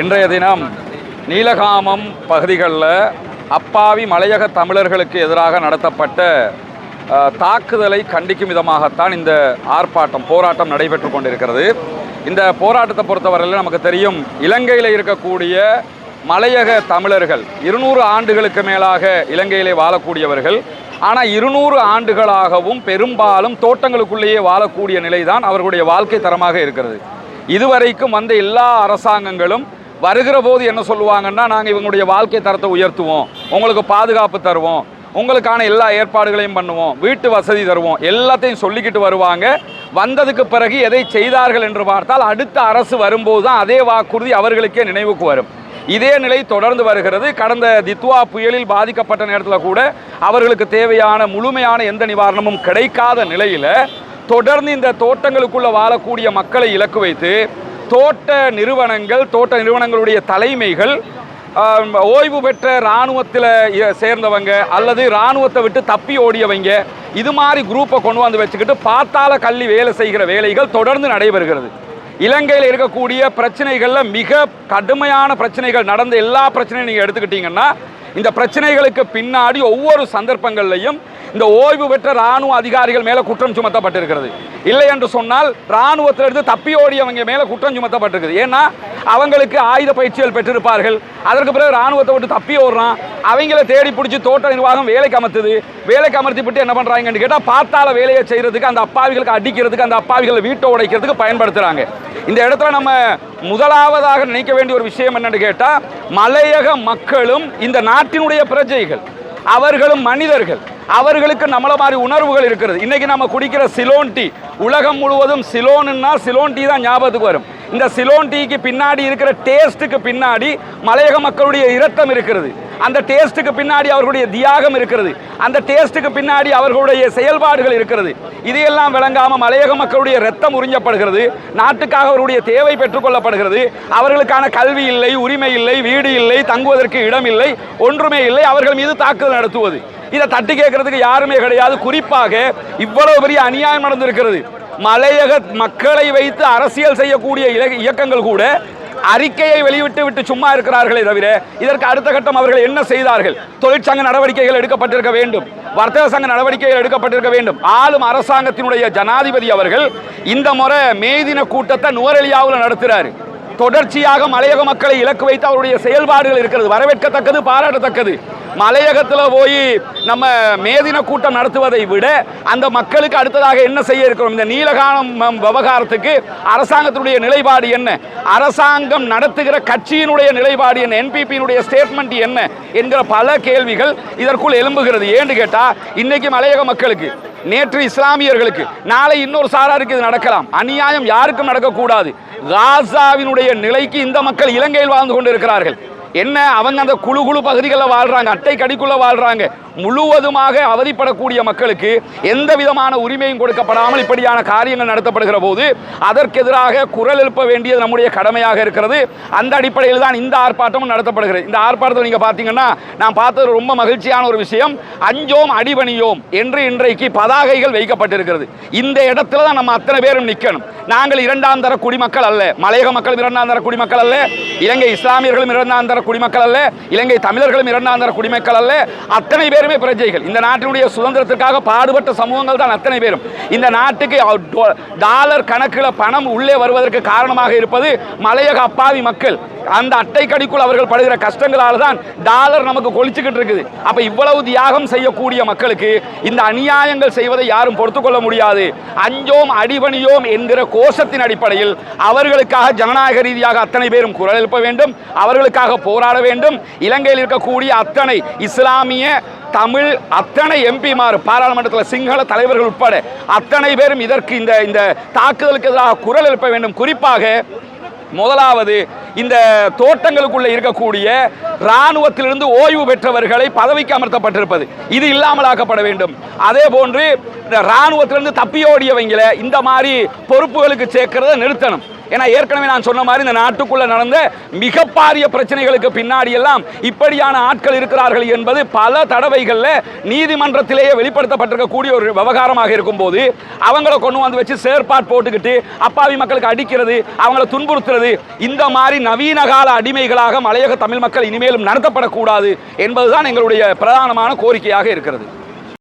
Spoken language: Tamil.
இன்றைய தினம் நீலகாமம் பகுதிகளில் அப்பாவி மலையக தமிழர்களுக்கு எதிராக நடத்தப்பட்ட தாக்குதலை கண்டிக்கும் விதமாகத்தான் இந்த போராட்டம் நடைபெற்று கொண்டிருக்கிறது. இந்த போராட்டத்தை பொறுத்தவரையில் நமக்கு தெரியும், இலங்கையில் இருக்கக்கூடிய மலையக தமிழர்கள் 200 ஆண்டுகளுக்கு மேலாக இலங்கையிலே வாழக்கூடியவர்கள். ஆனால் 200 ஆண்டுகளாகவும் பெரும்பாலும் தோட்டங்களுக்குள்ளேயே வாழக்கூடிய நிலைதான் அவர்களுடைய வாழ்க்கை தரமாக இருக்கிறது. இதுவரைக்கும் வந்த எல்லா அரசாங்கங்களும் வருகிற போது என்ன சொல்லுவாங்கன்னா, நாங்கள் இவங்களுடைய வாழ்க்கை தரத்தை உயர்த்துவோம், உங்களுக்கு பாதுகாப்பு தருவோம், உங்களுக்கான எல்லா ஏற்பாடுகளையும் பண்ணுவோம், வீட்டு வசதி தருவோம், எல்லாத்தையும் சொல்லிக்கிட்டு வருவாங்க. வந்ததுக்கு பிறகு எதை செய்தார்கள் என்று பார்த்தால் அடுத்த அரசு வரும்போது தான் அதே வாக்குறுதி அவர்களுக்கே நினைவுக்கு வரும். இதே நிலை தொடர்ந்து வருகிறது. கடந்த தித்வா புயலில் பாதிக்கப்பட்ட நேரத்தில் கூட அவர்களுக்கு தேவையான முழுமையான எந்த நிவாரணமும் கிடைக்காத நிலையில் தொடர்ந்து இந்த தோட்டங்களுக்குள்ள வாழக்கூடிய மக்களை இலக்கு வைத்து தோட்ட நிறுவனங்களுடைய தலைமைகள் ஓய்வு பெற்ற இராணுவத்தில் சேர்ந்தவங்க அல்லது இராணுவத்தை விட்டு தப்பி ஓடியவங்க, இது மாதிரி குரூப்பை கொண்டு வந்து வச்சுக்கிட்டு பாத்தாள கல்வி வேலை செய்கிற வேலைகள் தொடர்ந்து நடைபெறுகிறது. இலங்கையில் இருக்கக்கூடிய பிரச்சனைகளில் மிக கடுமையான பிரச்சனைகள் நடந்த எல்லா பிரச்சனையும் நீங்கள் எடுத்துக்கிட்டீங்கன்னா, இந்த பிரச்சனைகளுக்கு பின்னாடி ஒவ்வொரு சந்தர்ப்பங்கள்லையும் இந்த ஓய்வு பெற்ற இராணுவ அதிகாரிகள் மேலே குற்றம் சுமத்தப்பட்டிருக்கிறது. இல்லை என்று சொன்னால் இராணுவத்திலிருந்து தப்பி ஓடியவங்க மேலே குற்றம் சுமத்தப்பட்டிருக்குது. ஏன்னா அவங்களுக்கு ஆயுத பயிற்சிகள் பெற்றிருப்பார்கள். அதற்கு பிறகு இராணுவத்தை விட்டு தப்பி ஓடுறான், அவங்கள தேடி பிடிச்சி தோட்ட நிர்வாகம் வேலைக்கு அமர்த்துது. வேலைக்கு அமர்த்திவிட்டு என்ன பண்ணுறாங்கன்னு கேட்டால் பாத்தாள வேலையை செய்கிறதுக்கு, அந்த அப்பாவிகளுக்கு அடிக்கிறதுக்கு, அந்த அப்பாவிகளை வீட்டை உடைக்கிறதுக்கு பயன்படுத்துகிறாங்க. இந்த இடத்துல நம்ம முதலாவதாக நினைக்க வேண்டிய ஒரு விஷயம் என்னன்னு கேட்டால், மலையக மக்களும் இந்த நாட்டினுடைய பிரஜைகள், அவர்களும் மனிதர்கள், அவர்களுக்கு நம்மள மாதிரி உணர்வுகள் இருக்கிறது. இன்னைக்கு நம்ம குடிக்கிற சிலோன் டீ, உலகம் முழுவதும் சிலோன்னா சிலோன் டீ தான் ஞாபகத்துக்கு வரும். இந்த சிலோன் டீக்கு பின்னாடி இருக்கிற டேஸ்ட்டுக்கு பின்னாடி மலையக மக்களுடைய இரத்தம் இருக்கிறது. அந்த டேஸ்ட்டுக்கு பின்னாடி அவர்களுடைய தியாகம் இருக்கிறது. அந்த டேஸ்ட்டுக்கு பின்னாடி அவர்களுடைய செயல்பாடுகள் இருக்கிறது. இதையெல்லாம் விளங்காமல் மலையக மக்களுடைய இரத்தம் உறிஞ்சப்படுகிறது. நாட்டுக்காக அவருடைய தேவை பெற்றுக்கொள்ளப்படுகிறது. அவர்களுக்கான கல்வி இல்லை, உரிமை இல்லை, வீடு இல்லை, தங்குவதற்கு இடம் இல்லை, ஒன்றுமே இல்லை. அவர்கள் மீது தாக்குதல் நடத்துவது, இதை தட்டி கேட்கறதுக்கு யாருமே கிடையாது. குறிப்பாக இவ்வளவு பெரிய அநியாயம் நடந்திருக்கிறது. மலையக மக்களை வைத்து அரசியல் செய்யக்கூடிய இயக்கங்கள் கூட அறிக்கையை வெளியிட்டு சும்மா இருக்கிறார்களே தவிர, இதற்கு அடுத்த கட்டம் அவர்கள் என்ன செய்தார்கள்? தொழிற்சங்க நடவடிக்கைகள் எடுக்கப்பட்டிருக்க வேண்டும், வர்த்தக சங்க நடவடிக்கைகள் எடுக்கப்பட்டிருக்க வேண்டும். ஆளும் அரசாங்கத்தினுடைய ஜனாதிபதி அவர்கள் இந்த முறை மே தின கூட்டத்தை நுவரெலியாவில் நடத்துகிறார். தொடர்ச்சியாக மலையக மக்களை இலக்கு வைத்து அவருடைய செயல்பாடுகள் இருக்கிறது, வரவேற்கத்தக்கது, பாராட்டத்தக்கது. மலையகத்தில் போய் நம்ம மேதின கூட்டம் நடத்துவதை விட அந்த மக்களுக்கு அடுத்ததாக என்ன செய்ய இருக்கிறோம்? இந்த நீலகாமம் விவகாரத்துக்கு அரசாங்கத்தினுடைய நிலைப்பாடு என்ன? அரசாங்கம் நடத்துகிற கட்சியினுடைய நிலைப்பாடு என்ன? என்பிபியினுடைய ஸ்டேட்மெண்ட் என்ன என்கிற பல கேள்விகள் இதற்குள் எழும்புகிறது. ஏன்னு கேட்டால், இன்னைக்கு மலையக மக்களுக்கு, நேற்று இஸ்லாமியர்களுக்கு, நாளை இன்னொரு சாராருக்கு இது நடக்கலாம். அநியாயம் யாருக்கும் நடக்கக்கூடாது. காசாவினுடைய நிலைக்கு இந்த மக்கள் இலங்கையில் வாழ்ந்து கொண்டிருக்கிறார்கள். என்ன, அவங்க அந்த குழு பகுதிகளில் வாழ்றாங்க, அட்டை கடிக்குள்ள வாழ்றாங்க. முழுவதுமாக அவதிப்படக்கூடிய மக்களுக்கு எந்த விதமான உரிமையும் கொடுக்கப்படாமல் இப்படியான காரியங்கள் நடத்தப்படுகிற போது அதற்கு எதிராக குரல் எழுப்ப வேண்டியது நம்முடைய கடமையாக இருக்கிறது. அந்த அடிப்படையில் தான் இந்த ஆர்ப்பாட்டமும் நடத்தப்படுகிறது. இந்த ஆர்ப்பாட்டத்தில் நீங்கள் பார்த்தீங்கன்னா, நான் பார்த்தது ரொம்ப மகிழ்ச்சியான ஒரு விஷயம். அஞ்சோம் அடிபணியோம் என்று இன்றைக்கு பதாகைகள் வைக்கப்பட்டிருக்கிறது. இந்த இடத்துல தான் நம்ம அத்தனை பேரும் நிற்கணும். நாங்கள் 2ஆம் தர குடிமக்கள் அல்ல, மலையக மக்களும் 2ஆம் தர குடிமக்கள் அல்ல, இலங்கை இஸ்லாமியர்களும் 2ஆம் தர குடிமக்கள் அல்ல, இலங்கை தமிழர்களும் 2ஆம் தர குடிமக்கள் அல்ல. அத்தனை பேருமே பிரஜைகள். இந்த நாட்டினுடைய சுதந்திரத்திற்காக பாடுபட்ட சமூகங்கள் தான் அத்தனை பேரும். இந்த நாட்டுக்கு டாலர் கணக்கில் பணம் உள்ளே வருவதற்கு காரணமாக இருப்பது மலையக அப்பாவி மக்கள். அந்த அட்டை கடிக்குள் அவர்கள் படுகிற கஷ்டங்களால் தான் டாலர் நமக்கு கொளிச்சுக்கிட்டு இருக்குது. அப்ப இவ்வளவு தியாகம் செய்யக்கூடிய மக்களுக்கு இந்த அநியாயங்கள் செய்வதை யாரும் பொறுத்துக்கொள்ள முடியாது. அஞ்சோம் அடிபணியோம் என்கிற கோஷத்தின் அடிப்படையில் அவர்களுக்காக ஜனநாயக ரீதியாக அத்தனை பேரும் குரல் எழுப்ப வேண்டும், அவர்களுக்காக போராட வேண்டும். இலங்கையில் இருக்கக்கூடிய அத்தனை இஸ்லாமிய, தமிழ், அத்தனை எம்பிமார், பாராளுமன்றத்தில் சிங்கள தலைவர்கள் உட்பட அத்தனை பேரும் இதற்கு இந்த தாக்குதலுக்கு எதிராக குரல் எழுப்ப வேண்டும். குறிப்பாக முதலாவது, இந்த தோட்டங்களுக்குள்ள இருக்கக்கூடிய இராணுவத்திலிருந்து ஓய்வு பெற்றவர்களை பதவிக்கு அமர்த்தப்பட்டிருப்பது, இது இல்லாமலாக்கப்பட வேண்டும். அதே போன்று இராணுவத்திலிருந்து தப்பியோடியவங்களை இந்த மாதிரி பொறுப்புகளுக்கு சேர்க்கிறத நிறுத்தணும். ஏன்னா ஏற்கனவே நான் சொன்ன மாதிரி இந்த நாட்டுக்குள்ள நடந்த மிக பாரிய பிரச்சனைகளுக்கு பின்னாடி எல்லாம் இப்படியான ஆட்கள் இருக்கிறார்கள் என்பது பல தடவைகளில் நீதிமன்றத்திலேயே வெளிப்படுத்தப்பட்டிருக்கக்கூடிய ஒரு விவகாரமாக இருக்கும்போது அவங்களை கொண்டு வந்து வச்சு செயற்பாடு போட்டுக்கிட்டு அப்பாவி மக்களுக்கு அடிக்கிறது, அவங்களை துன்புறுத்துறது, இந்த மாதிரி நவீன கால அடிமைகளாக மலையக தமிழ் மக்கள் இனிமேலும் நடத்தப்படக்கூடாது என்பதுதான் எங்களுடைய பிரதானமான கோரிக்கையாக இருக்கிறது.